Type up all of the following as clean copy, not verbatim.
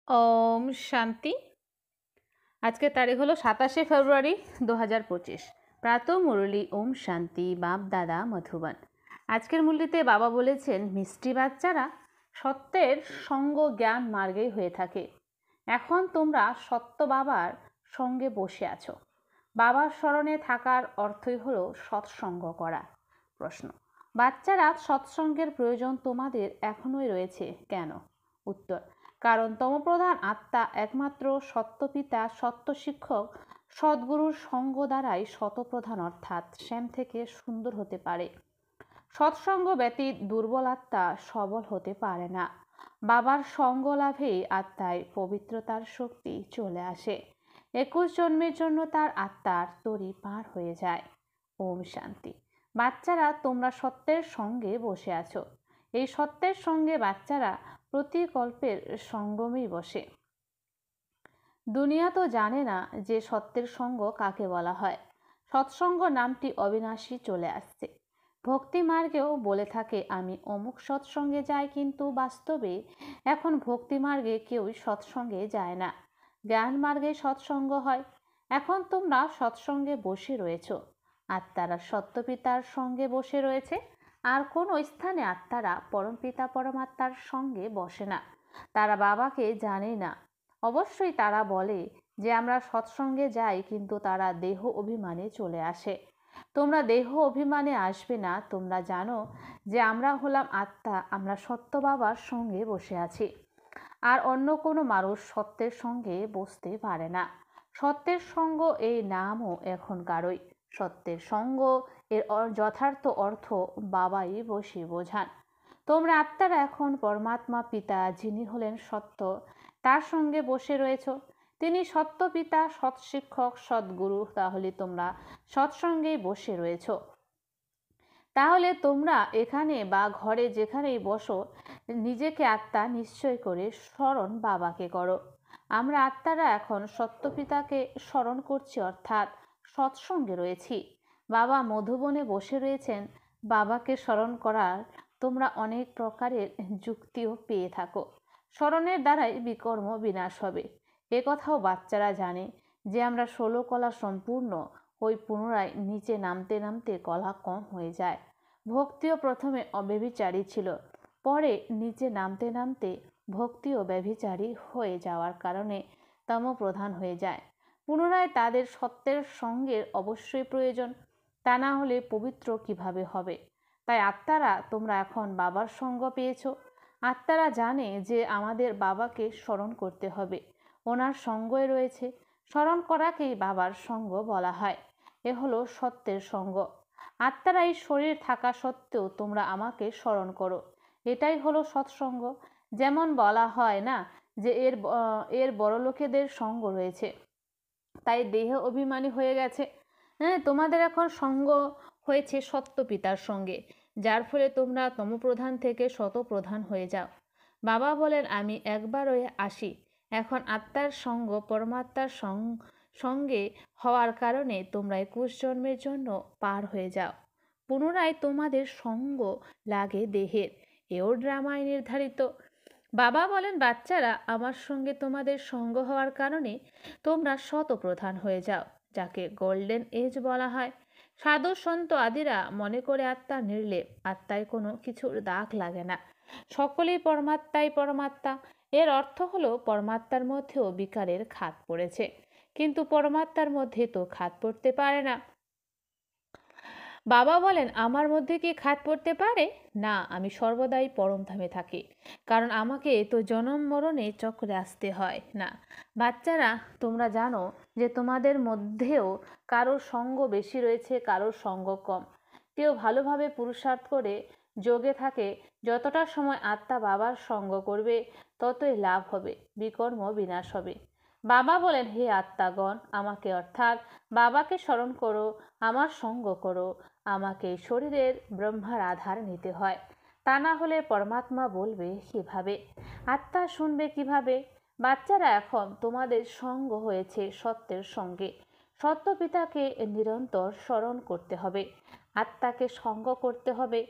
ওম শান্তি। আজকের তারিখ হলো 27 ফেব্রুয়ারি 2025। প্রাত মুরলী ওম শান্তি বাপ দাদা মধুবন। আজকের মুরলীতে বাবা বলেছেন, মিষ্টি বাচ্চারা সত্যের সঙ্গ জ্ঞান মার্গেই হয়ে থাকে। এখন তোমরা সত্য বাবার সঙ্গে বসে আছো। বাবার স্মরণে থাকার অর্থই হলো সৎসঙ্গ করা। প্রশ্ন: বাচ্চারা সৎসঙ্গের প্রয়োজন তোমাদের এখনোই রয়েছে কেন? উত্তর: কারণ তমপ্রধান আত্মা একমাত্র সত্যপিতা, সত্য শিক্ষক, সদ্গুরুর সঙ্গ দ্বারাই শতপ্রধান অর্থাৎ শ্যাম থেকে সুন্দর হতে পারে। সৎসঙ্গ ব্যতীত দুর্বল আত্মা সবল হতে পারে না। বাবার সঙ্গ লাভেই আত্মায় পবিত্রতার শক্তি চলে আসে। 21 জন্মের জন্য তার আত্মার তরি পার হয়ে যায়। ওম শান্তি। বাচ্চারা তোমরা সত্যের সঙ্গে বসে আছো। এই সত্যের সঙ্গে বাচ্চারা প্রতিকল্পের সঙ্গমেই বসে। দুনিয়া তো জানে না যে সত্যের সঙ্গ কাকে বলা হয়। সৎসঙ্গ নামটি অবিনাশী চলে আসছে। ভক্তি মার্গেও বলে থাকে আমি অমুক সৎসঙ্গে যাই, কিন্তু বাস্তবে এখন ভক্তি মার্গে কেউই সৎসঙ্গে যায় না। জ্ঞান মার্গে সৎসঙ্গ হয়। এখন তোমরা সৎসঙ্গে বসে রয়েছ। আত্মারা সত্যপিতার সঙ্গে বসে রয়েছে। আর কোনো স্থানে আত্মারা পরমপিতা পরমাত্মার সঙ্গে বসে না। তারা বাবাকে জানে না। অবশ্যই তারা বলে যে আমরা সৎসঙ্গে যাই, কিন্তু তারা দেহ অভিমানে চলে আসে। তোমরা দেহ অভিমানে আসবে না। তোমরা জানো যে আমরা হলাম আত্মা, আমরা সত্য বাবার সঙ্গে বসে আছি। আর অন্য কোনো মানুষ সত্যের সঙ্গে বসতে পারে না। সত্যের সঙ্গ এই নামও এখনকারই। সত্যের সঙ্গ এর যথার্থ অর্থ বাবাই বসে বোঝান। তোমরা আত্মারা এখন পরমাত্মা পিতা, যিনি হলেন সত্য, তার সঙ্গে বসে রয়েছ। তিনি সত্য পিতা, সৎ শিক্ষক, সদ্গুরু। তাহলে তোমরা সৎসঙ্গেই বসে রয়েছ। তাহলে তোমরা এখানে বা ঘরে যেখানেই বসো, নিজেকে আত্মা নিশ্চয় করে স্মরণ বাবাকে করো। আমরা আত্মারা এখন সত্যপিতাকে স্মরণ করছি, অর্থাৎ সৎসঙ্গে রয়েছি। বাবা মধুবনে বসে রয়েছেন। বাবাকে স্মরণ করার তোমরা অনেক প্রকারের যুক্তিও পেয়ে থাকো। স্মরণের দ্বারাই বিকর্ম বিনাশ হবে। এ কথাও বাচ্চারা জানে যে আমরা 16 কলা সম্পূর্ণ হই, পুনরায় নিচে নামতে নামতে কলা কম হয়ে যায়। ভক্তিও প্রথমে অব্যভিচারী ছিল, পরে নিচে নামতে নামতে ভক্তিও ব্যভিচারী হয়ে যাওয়ার কারণে তম প্রধান হয়ে যায়। পুনরায় তাদের সত্যের সঙ্গের অবশ্যই প্রয়োজন, তা না হলে পবিত্র কিভাবে হবে। তাই আত্মারা তোমরা এখন বাবার সঙ্গ পেয়েছ। আত্মারা জানে যে আমাদের বাবাকে স্মরণ করতে হবে, ওনার সঙ্গই রয়েছে। স্মরণ করাকেই বাবার সঙ্গ বলা হয়। এ হলো সত্যের সঙ্গ। আত্মারা এই শরীর থাকা সত্ত্বেও তোমরা আমাকে স্মরণ করো, এটাই হলো সৎসঙ্গ। যেমন বলা হয় না যে এর বড়লোকেদের সঙ্গ রয়েছে, তাই দেহ অভিমানী হয়ে গেছে। হ্যাঁ, তোমাদের এখন সঙ্গ হয়েছে সত্য পিতার সঙ্গে, যার ফলে তোমরা তমপ্রধান থেকে শতপ্রধান হয়ে যাও। বাবা বলেন আমি একবারই আসি। এখন আত্মার সঙ্গ পরমাত্মার সঙ্গে হওয়ার কারণে তোমরা 21 জন্মের জন্য পার হয়ে যাও। পুনরায় তোমাদের সঙ্গ লাগে দেহের। এও ড্রামায় নির্ধারিত। বাবা বলেন বাচ্চারা আমার সঙ্গে তোমাদের সঙ্গ হওয়ার কারণে তোমরা শতপ্রধান হয়ে যাও, যাকে গোল্ডেন এজ বলা হয়। সাধু সন্ত আদিরা মনে করে আত্মা নির্লেপ, আত্মায় কোনো কিছুর দাগ লাগে না, সকলেই পরমাত্মাই পরমাত্মা। এর অর্থ হলো পরমাত্মার মধ্যেও বিকারের খাত পড়েছে, কিন্তু পরমাত্মার মধ্যে তো খাত পড়তে পারে না। বাবা বলেন আমার মধ্যে কি খাত পড়তে পারে না? আমি সর্বদাই পরমধামে থাকি, কারণ আমাকে তো জনম মরণে চক্রে আসতে হয় না। বাচ্চারা তোমরা জানো যে তোমাদের মধ্যেও কারোর সঙ্গ বেশি রয়েছে, কারোর সঙ্গ কম। কেউ ভালোভাবে পুরুষার্থ করে যোগে থাকে, যতটা সময় আত্মা বাবার সঙ্গ করবে ততই লাভ হবে, বিকর্ম বিনাশ হবে। বাবা বলেন হে আত্মাগণ, আমাকে অর্থাৎ বাবাকে স্মরণ করো, আমার সঙ্গ করো। আমাকে শরীরের ব্রহ্মার আধার নিতে হয়, তা না হলে পরমাত্মা বলবে কিভাবে, আত্মা শুনবে কিভাবে? বাচ্চারা এখন তোমাদের সঙ্গ হয়েছে সত্যের সঙ্গে। সত্য পিতাকে নিরন্তর স্মরণ করতে হবে, আত্মাকে সঙ্গ করতে হবে।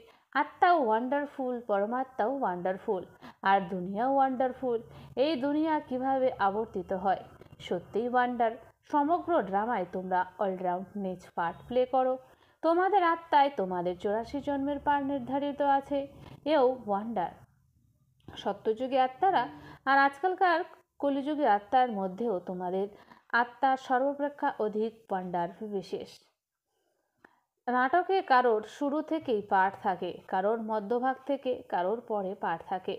আত্মাও ওয়ান্ডারফুল, পরমাত্মাও ওয়ান্ডারফুল, আর দুনিয়াও ওয়ান্ডারফুল। এই দুনিয়া কিভাবে আবর্তিত হয়, সত্যিই ওয়ান্ডার। সমগ্র ড্রামায় তোমরা অলরাউন্ড নিজ পার্ট প্লে করো। তোমাদের আত্মায় তোমাদের 84 জন্মের পার নির্ধারিত আছে, এও ওয়ান্ডার। সত্যযুগী আত্মারা আর আজকালকার কলিযুগী আত্মার মধ্যেও তোমাদের আত্মা সর্বাপেক্ষা অধিক ওয়ান্ডার বিশেষ। নাটকে কারোর শুরু থেকেই পাঠ থাকে, কারোর মধ্যভাগ থেকে, কারোর পরে পাঠ থাকে।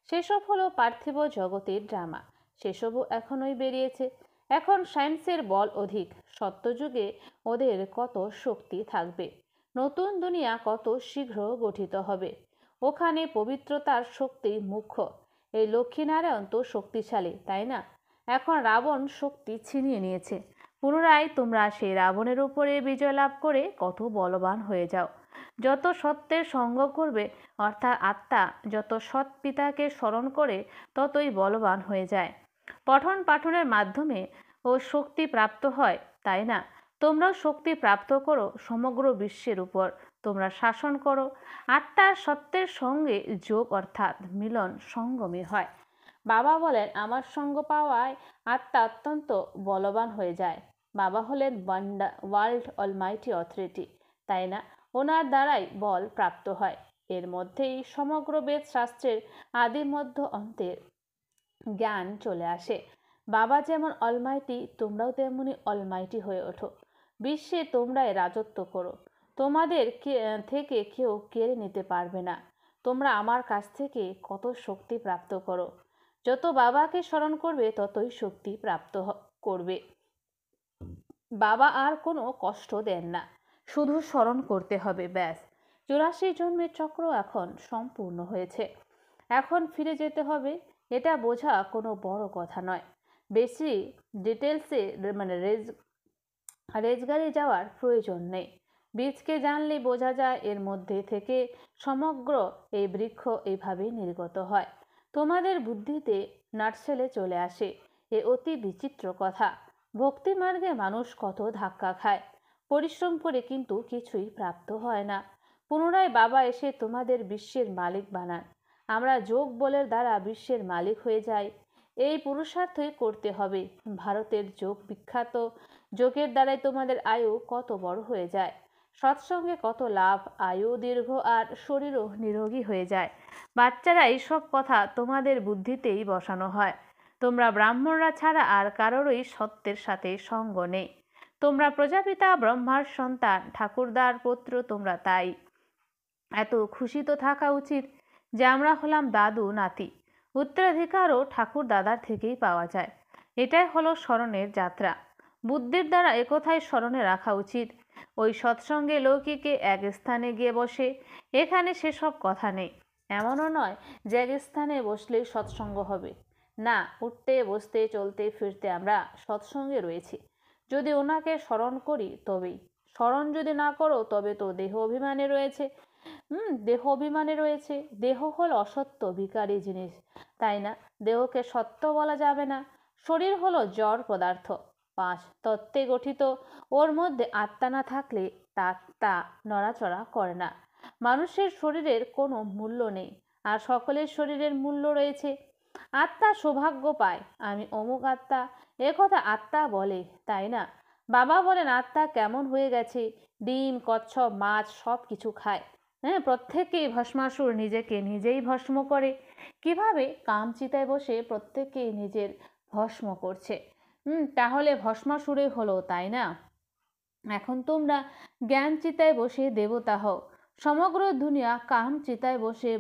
সেসব হলো পার্থিব জগতের ড্রামা। সেসবও এখনই বেরিয়েছে। এখন সায়েন্সের বল অধিক। সত্যযুগে ওদের কত শক্তি থাকবে, নতুন দুনিয়া কত শীঘ্র গঠিত হবে। ওখানে পবিত্রতার শক্তি মুখ্য। এই লক্ষ্মীনারায়ণ তো শক্তিশালী, তাই না? এখন রাবণ শক্তি ছিনিয়ে নিয়েছে। পুনরায় তোমরা সেই রাবণের উপরে বিজয় লাভ করে কত বলবান হয়ে যাও। যত সত্যের সঙ্গ করবে, অর্থাৎ আত্মা যত সৎ পিতাকে স্মরণ করে, ততই বলবান হয়ে যায়। পঠন পাঠনের মাধ্যমে ও শক্তি প্রাপ্ত হয়, তাই না? তোমরাও শক্তি প্রাপ্ত করো সমগ্র বিশ্বের উপর। তোমরা শাসন করো। আত্মার সত্যের সঙ্গে যোগ অর্থাৎ মিলন সঙ্গমী হয়। বাবা বলেন, আমার সঙ্গ পাওয়ায় আত্মা অত্যন্ত বলবান হয়ে যায়। বাবা হলেন ওয়ার্ল্ড অলমাইটি অথরিটি, তাই না? ওনার দ্বারাই বল প্রাপ্ত হয়। এর মধ্যেই সমগ্র বেদ শাস্ত্রের আদি মধ্য অন্তের জ্ঞান চলে আসে। বাবা যেমন অলমাইটি, তোমরাও তেমনি অলমাইটি হয়ে ওঠো। বিশ্বে তোমরাই রাজত্ব করো। তোমাদের থেকে কেউ কেড়ে নিতে পারবে না। তোমরা আমার কাছ থেকে কত শক্তি প্রাপ্ত করো। যত বাবাকে স্মরণ করবে, ততই শক্তি প্রাপ্ত করবে। বাবা আর কোনো কষ্ট দেন না, শুধু স্মরণ করতে হবে, ব্যাস। 84 জন্মের চক্র এখন সম্পূর্ণ হয়েছে। এখন ফিরে যেতে হবে, এটা বোঝা কোনো বড় কথা নয়। বেশি ডিটেলসে রেজগাড়ি যাওয়ার প্রয়োজন নেই। বীজকে জানলেই বোঝা যায় এর মধ্যে থেকে সমগ্র এই বৃক্ষ এইভাবেই নির্গত হয়। তোমাদের বুদ্ধিতে নাটসেলে চলে আসে। এ অতি বিচিত্র কথা। ভক্তি মার্গে মানুষ কত ধাক্কা খায়, পরিশ্রম করে, কিন্তু কিছুই প্রাপ্ত হয় না। পুনরায় বাবা এসে তোমাদের বিশ্বের মালিক বানান। আমরা যোগ বলের দ্বারা বিশ্বের মালিক হয়ে যাই। এই পুরুষার্থই করতে হবে। ভারতের যোগ বিখ্যাত। যোগের দ্বারাই তোমাদের আয়ু কত বড় হয়ে যায়। সৎসঙ্গে কত লাভ, আয়ু দীর্ঘ আর শরীরও নিরোগী হয়ে যায়। বাচ্চারা এইসব কথা তোমাদের বুদ্ধিতেই বসানো হয়। তোমরা ব্রাহ্মণরা ছাড়া আর কারোরই সত্যের সাথে সঙ্গ নেই। তোমরা প্রজাপিতা ব্রহ্মার সন্তান, ঠাকুরদার পুত্র, তোমরা তাই। এত খুশি তো থাকা উচিত যে আমরা হলাম দাদু নাতি। উত্তরাধিকারও ঠাকুর দাদার থেকেই পাওয়া যায়। এটাই হলো স্মরণের যাত্রা। বুদ্ধির দ্বারা একথাই স্মরণে রাখা উচিত। ওই সৎসঙ্গে লৌকিকে এক স্থানে গিয়ে বসে, এখানে সেসব কথা নেই। এমনও নয় যে এক স্থানে বসলেই সৎসঙ্গ হবে। না, উঠতে বসতে চলতে ফিরতে আমরা সৎসঙ্গে রয়েছি। যদি ওনাকে স্মরণ করি তবেই। স্মরণ যদি না করো, তবে তো দেহ অভিমানে রয়েছে। দেহ অভিমানে রয়েছে। দেহ হলো অসত্য বিকারী জিনিস, তাই না? দেহকে সত্য বলা যাবে না। শরীর হলো জড় পদার্থ, 5 তত্ত্বে গঠিত। ওর মধ্যে আত্মা না থাকলে তা নড়াচড়া করে না। মানুষের শরীরের কোনো মূল্য নেই, আর সকলের শরীরের মূল্য রয়েছে। আত্মা সৌভাগ্য পায়, আমি অমুক আত্মা, একথা আত্মা বলে, তাই না? বাবা বলেন, আত্মা কেমন হয়ে গেছে, ডিম, কচ্ছপ, মাছ সব কিছু খায়। প্রত্যেকেই ভস্মাসুর নিজেকে নিজেই ভস্ম করে। কিভাবে? কামচিতায় বসে প্রত্যেকেই নিজের ভস্ম করছে। তাহলে ভস্মাসুরে হলো, তাই না? এখন তোমরা জ্ঞান চিতায় বসে দেবতা হও। সমগ্র দুনিয়া কাম চিতায় বসে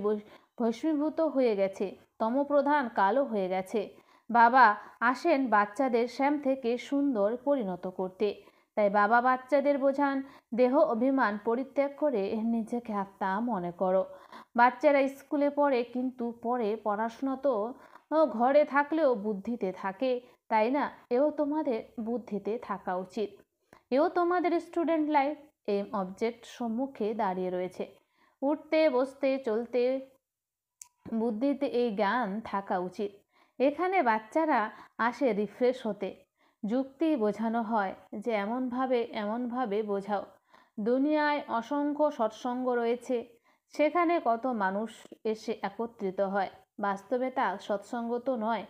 ভস্মীভূত হয়ে গেছে, তমপ্রধান কালো হয়ে গেছে। বাবা আসেন বাচ্চাদের শ্যাম থেকে সুন্দর পরিণত করতে। তাই বাবা বাচ্চাদের বোঝান, দেহ অভিমান পরিত্যাগ করে নিজেকে আত্মা মনে করো। বাচ্চারা স্কুলে পড়ে, কিন্তু পরে পড়াশোনা তো ঘরে থাকলেও বুদ্ধিতে থাকে, তাই না? এও তোমাদের বুদ্ধিতে থাকা উচিত। এও তোমাদের স্টুডেন্ট লাইফ। এম অবজেক্ট সম্মুখে দাঁড়িয়ে রয়েছে। উঠতে বসতে চলতে বুদ্ধিতে এই জ্ঞান থাকা উচিত। এখানে বাচ্চারা আসে রিফ্রেশ হতে। যুক্তি বোঝানো হয় যে এমনভাবে বোঝাও। দুনিয়ায় অসংখ্য সৎসঙ্গ রয়েছে। সেখানে কত মানুষ এসে একত্রিত হয়। বাস্তবে তা সৎসঙ্গ তো নয়।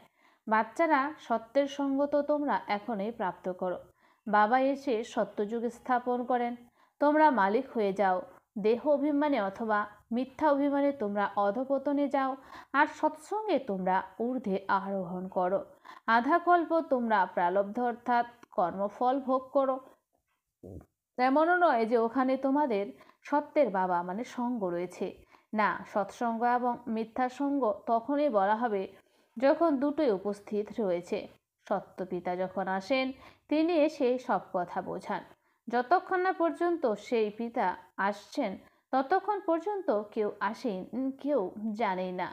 বাচ্চারা, সত্যের সঙ্গ তো তোমরা এখনই প্রাপ্ত করো। বাবা এসে সত্যযুগ স্থাপন করেন, তোমরা মালিক হয়ে যাও। দেহ অভিমানে অথবা মিথ্যা অভিমানে তোমরা অধপতনে যাও, আর সৎসঙ্গে তোমরা ঊর্ধ্বে আরোহণ করো। আধা কল্প তোমরা প্রারব্ধ অর্থাৎ কর্মফল ভোগ করো। এমনও নয় যে ওখানে তোমাদের সত্যের বাবা মানে সঙ্গ রয়েছে। না, সৎসঙ্গ এবং মিথ্যা সঙ্গ তখনই বলা হবে যখন দুটোই উপস্থিত রয়েছে। সত্য পিতা যখন আসেন, তিনি এসে সব কথা বোঝান। যতক্ষণ না পর্যন্ত সেই পিতা আসছেন, ততক্ষণ পর্যন্ত কেউ আসেন, কেউ জানেই না।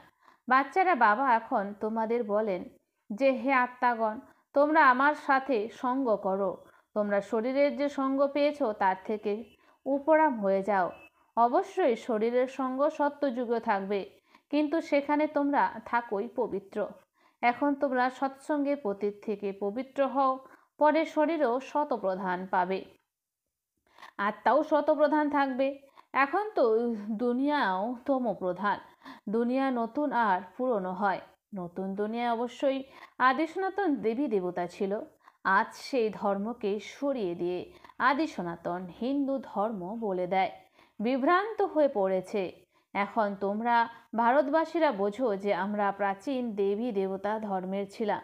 বাচ্চারা, বাবা এখন তোমাদের বলেন যে হে আত্মাগণ, তোমরা আমার সাথে সঙ্গ করো। তোমরা শরীরের যে সঙ্গ পেয়েছ তার থেকে উপরাম হয়ে যাও। অবশ্যই শরীরের সঙ্গ সত্যযুগে থাকবে, কিন্তু সেখানে তোমরা থাকোই পবিত্র। এখন তোমরা সৎসঙ্গে পতীত থেকে পবিত্র হও, পরে শরীরও শতপ্রধান পাবে, আত্মাও শতপ্রধান থাকবে। এখন তো দুনিয়াও তমপ্রধান। দুনিয়া নতুন আর পুরনো হয়। নতুন দুনিয়ায় অবশ্যই আদি সনাতন দেবী দেবতা ছিল। আজ সেই ধর্মকে সরিয়ে দিয়ে আদি সনাতন হিন্দু ধর্ম বলে দেয়। বিভ্রান্ত হয়ে পড়েছে। এখন তোমরা ভারতবাসীরা বোঝো যে আমরা প্রাচীন দেবী দেবতা ধর্মের ছিলাম,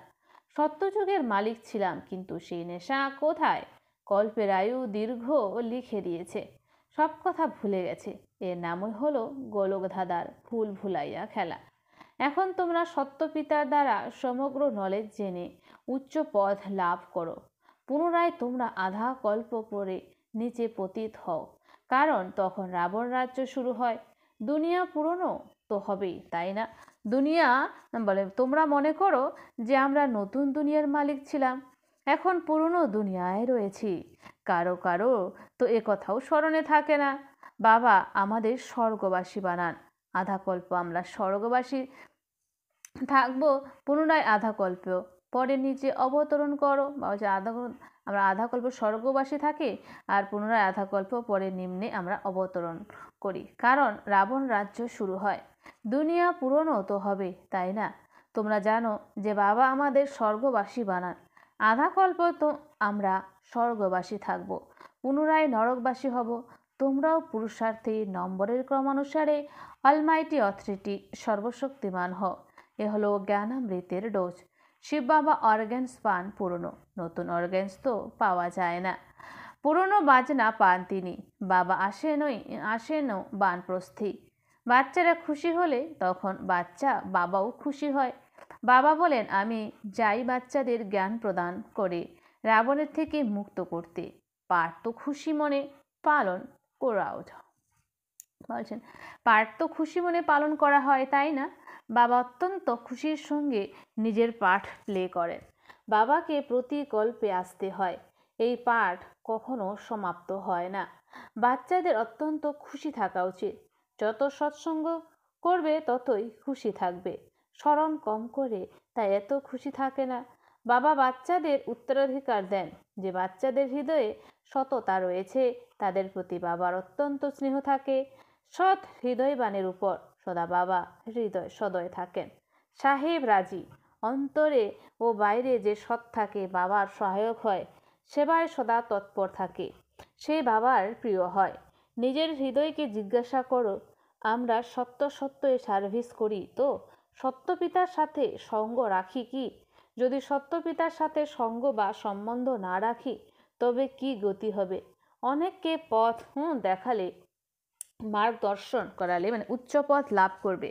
সত্যযুগের মালিক ছিলাম, কিন্তু সেই নেশা কোথায়? কল্পের আয়ু দীর্ঘ লিখে দিয়েছে, সব কথা ভুলে গেছে। এর নামই হলো গোলক ধাঁধার ভুল ভুলাইয়া খেলা। এখন তোমরা সত্য পিতার দ্বারা সমগ্র নলেজ জেনে উচ্চ পদ লাভ করো। পুনরায় তোমরা আধা কল্প পরে নিচে পতিত হও, কারণ তখন রাবণ রাজ্য শুরু হয়। দুনিয়া পুরনো তো হবেই, তাই না? দুনিয়া বলে তোমরা মনে করো যে আমরা নতুন দুনিয়ার মালিক ছিলাম, এখন পুরনো দুনিয়ায় রয়েছি। কারো কারো তো এ কথাও স্মরণে থাকে না। বাবা আমাদের স্বর্গবাসী বানান। আধা কল্প আমরা স্বর্গবাসী থাকবো, পুনরায় আধা কল্প পরে নিচে অবতরণ করো। বা হচ্ছে আমরা আধা কল্প স্বর্গবাসী থাকি, আর পুনরায় আধা কল্প পরে নিম্নে আমরা অবতরণ করি, কারণ রাবণ রাজ্য শুরু হয়। দুনিয়া পুরনো তো হবে, তাই না? তোমরা জানো যে বাবা আমাদের স্বর্গবাসী বানান। আধা কল্প তো আমরা স্বর্গবাসী থাকব, পুনরায় নরকবাসী হব। তোমরাও পুরুষার্থী নম্বরের ক্রমানুসারে অলমাইটি অথরিটি সর্বশক্তিমান হও। এ হলো জ্ঞানামৃতের ডোজ। শিব বাবা অর্গ্যানস পান পুরনো, নতুন অর্গ্যানস তো পাওয়া যায় না। পুরনো বাজনা পান তিনি। বাবা আসেনও বানপ্রস্থি। বাচ্চারা খুশি হলে তখন বাবাও খুশি হয়। বাবা বলেন, আমি যাই বাচ্চাদের জ্ঞান প্রদান করে রাবণের থেকে মুক্ত করতে। পাঠ তো খুশি মনে পালন করা বলছেন, পাঠ তো খুশি মনে পালন করা হয়, তাই না? বাবা অত্যন্ত খুশির সঙ্গে নিজের পাঠ প্লে করেন। বাবাকে প্রতি গল্পে আসতে হয়। এই পাঠ কখনো সমাপ্ত হয় না। বাচ্চাদের অত্যন্ত খুশি থাকা উচিত। যত সৎসঙ্গ করবে ততই খুশি থাকবে। স্মরণ কম করে তাই এত খুশি থাকে না। বাবা বাচ্চাদের উত্তরাধিকার দেন। যে বাচ্চাদের হৃদয়ে সততা রয়েছে, তাদের প্রতি বাবার অত্যন্ত স্নেহ থাকে। সৎ হৃদয়বানের উপর সদা বাবা হৃদয় সদয় থাকেন। সাহেব রাজি। অন্তরে ও বাইরে যে সৎ থাকে, বাবার সহায়ক হয়, সেবায় সদা তৎপর থাকে, সে বাবার প্রিয় হয়। নিজের হৃদয়কে জিজ্ঞাসা করো, আমরা সত্য সত্যই সার্ভিস করি তো? সত্য পিতার সাথে সঙ্গ রাখি কি? যদি সত্য পিতার সাথে সঙ্গ বা সম্বন্ধ না রাখি, তবে কি গতি হবে? অনেককে পথ দেখালে, মার্গদর্শন করালে উচ্চ পথ লাভ করবে।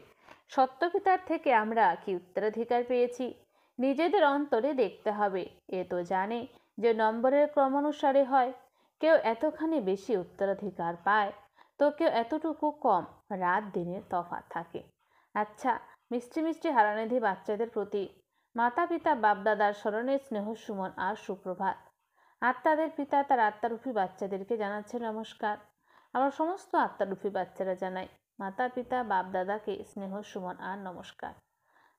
সত্যপিতার থেকে আমরা কি উত্তরাধিকার পেয়েছি? নিজেদের অন্তরে দেখতে হবে। এ তো জানে যে নম্বরের ক্রমানুসারে হয়। কেউ এতখানি বেশি উত্তরাধিকার পায়, তো কেউ এতটুকু কম। রাত দিনের তফাৎ থাকে। আচ্ছা, মিষ্টি মিষ্টি হারানিধি বাচ্চাদের প্রতি মাতা পিতা বাপদাদার স্মরণে স্নেহ সুমন আর সুপ্রভাত। আত্মাদের পিতা তার আত্মারূপী বাচ্চাদেরকে জানাচ্ছে নমস্কার। আমরা সমস্ত আত্মারূপী বাচ্চারা জানাই মাতা পিতা বাপ দাদাকে স্নেহ সুমন আর নমস্কার।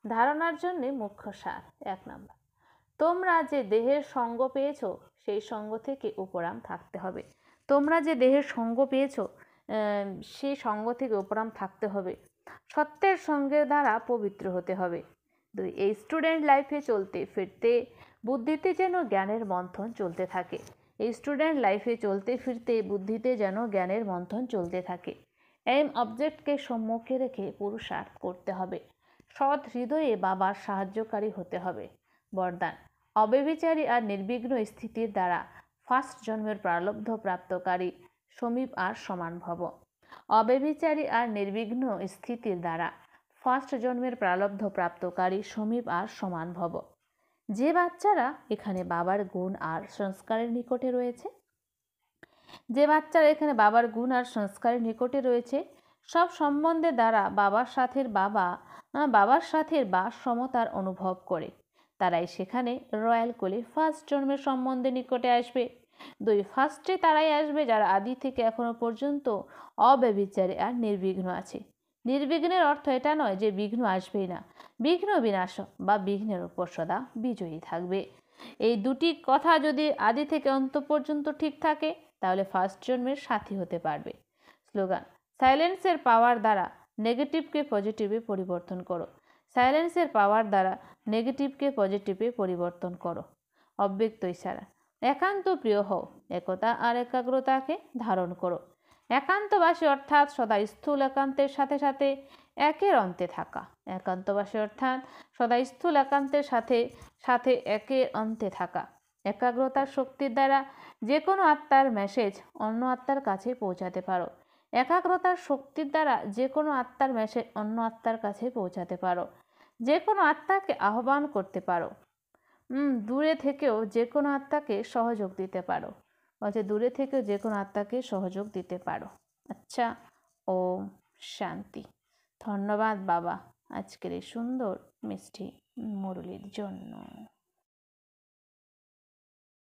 ধারণার জন্য মুখ্য সার 1 নম্বর, তোমরা যে দেহের সঙ্গ পেয়েছো সেই সঙ্গ থেকে উপরাম থাকতে হবে। তোমরা যে দেহের সঙ্গ পেয়েছো সেই সঙ্গ থেকে উপরাম থাকতে হবে। সত্যের সঙ্গের দ্বারা পবিত্র হতে হবে। 2 এই স্টুডেন্ট লাইফে চলতে ফিরতে বুদ্ধিতে যেন জ্ঞানের মন্থন চলতে থাকে। এই স্টুডেন্ট লাইফে চলতে ফিরতে বুদ্ধিতে যেন জ্ঞানের মন্থন চলতে থাকে। এইম অবজেক্টকে সম্মুখে রেখে পুরুষার্থ করতে হবে। সৎ হৃদয়ে বাবার সাহায্যকারী হতে হবে। বরদান: অব্যভিচারী আর নির্বিঘ্ন স্থিতির দ্বারা ফার্স্ট জন্মের প্রারব্ধ প্রাপ্তকারী সমীপ আর সমান ভব। অব্যভিচারী আর নির্বিঘ্ন স্থিতির দ্বারা ফার্স্ট জন্মের প্রারব্ধ প্রাপ্তকারী সমীপ আর সমান ভব। যে বাচ্চারা এখানে বাবার গুণ আর সংস্কারের নিকটে রয়েছে, যে বাচ্চারা এখানে বাবার গুণ আর সংস্কারের নিকটে রয়েছে, সব সম্বন্ধে দ্বারা বাবার সাথে বা সমতার অনুভব করে, তারাই সেখানে রয়্যাল কোলে ফার্স্ট জন্মের সম্বন্ধে নিকটে আসবে। 2 ফার্স্টে তারাই আসবে যারা আদি থেকে এখনো পর্যন্ত অব্যভিচারে আর নির্বিঘ্ন আছে। নির্বিঘ্নের অর্থ এটা নয় যে বিঘ্ন আসবেই না, বিঘ্ন বিনাশ বা বিঘ্নের উপর সদা বিজয়ী থাকবে। এই দুটি কথা যদি আদি থেকে অন্ত পর্যন্ত ঠিক থাকে তাহলে ফার্স্ট জন্মের সাথী হতে পারবে। স্লোগান: সাইলেন্সের পাওয়ার দ্বারা নেগেটিভকে পজিটিভে পরিবর্তন করো। সাইলেন্সের পাওয়ার দ্বারা নেগেটিভকে পজিটিভে পরিবর্তন করো। অব্যক্ত ইশারা: একান্ত প্রিয় হও, একতা আর একাগ্রতাকে ধারণ করো। একান্তবাসী অর্থাৎ সদা স্থূল একান্তের সাথে সাথে একের অন্তে থাকা। একান্তবাসী অর্থাৎ সদা স্থূল একান্তের সাথে সাথে একের অন্তে থাকা। একাগ্রতার শক্তির দ্বারা যে কোনো আত্মার মেসেজ অন্য আত্মার কাছে পৌঁছাতে পারো। একাগ্রতার শক্তির দ্বারা যে কোনো আত্মার মেসেজ অন্য আত্মার কাছে পৌঁছাতে পারো। যে কোনো আত্মাকে আহ্বান করতে পারো। দূরে থেকেও যে কোনো আত্মাকে সহযোগ দিতে পারো। দূরে থেকেও যে কোনো আত্মাকে সহযোগ দিতে পারো। আচ্ছা, ওম শান্তি। ধন্যবাদ বাবা আজকের এই সুন্দর মিষ্টি মুরলির জন্য।